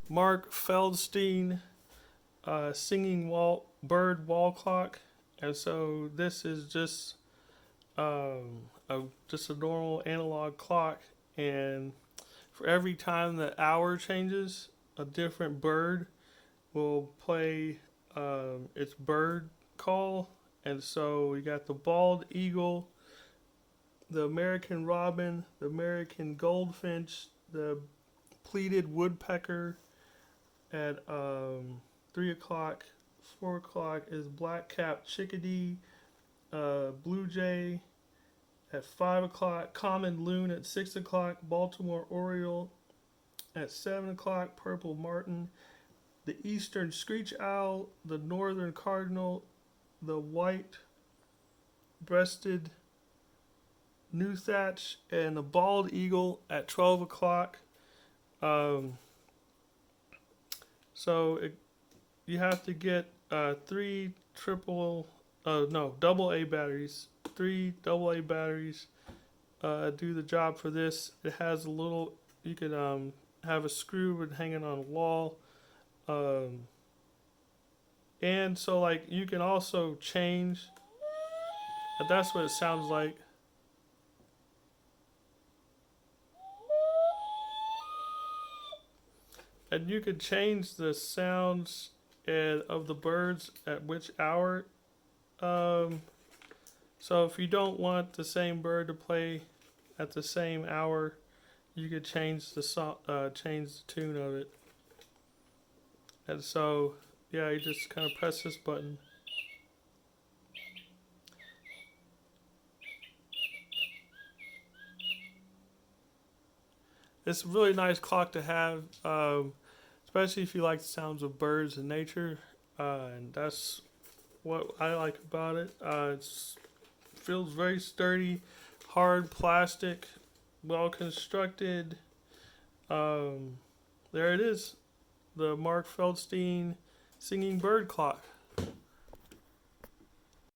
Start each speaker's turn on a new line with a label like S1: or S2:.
S1: Marc Feldstein singing bird wall clock. And so this is just a normal analog clock, and for every time the hour changes, a different bird will play its bird call. And so we got the bald eagle, the American robin, the American goldfinch, the pleated woodpecker at 3 o'clock. 4 o'clock is black-capped chickadee, blue jay at 5 o'clock, common loon at 6 o'clock, Baltimore oriole at 7 o'clock, purple martin, the eastern screech owl, the northern cardinal, the white-breasted newthatch, and the bald eagle at 12 o'clock. Um, so you have to get three triple, no, double A batteries, three double A batteries do the job for this. It has a little, you could have a screw hanging on a wall. Um, and so, like, you can also change, that's what it sounds like. And you could change the sounds of the birds at which hour. Um, so if you don't want the same bird to play at the same hour, you could change the tune of it. And so, yeah, you just kind of press this button. It's a really nice clock to have, especially if you like the sounds of birds and nature. And that's what I like about it. It feels very sturdy, hard plastic, well constructed. There it is, the Mark Feldstein singing bird clock.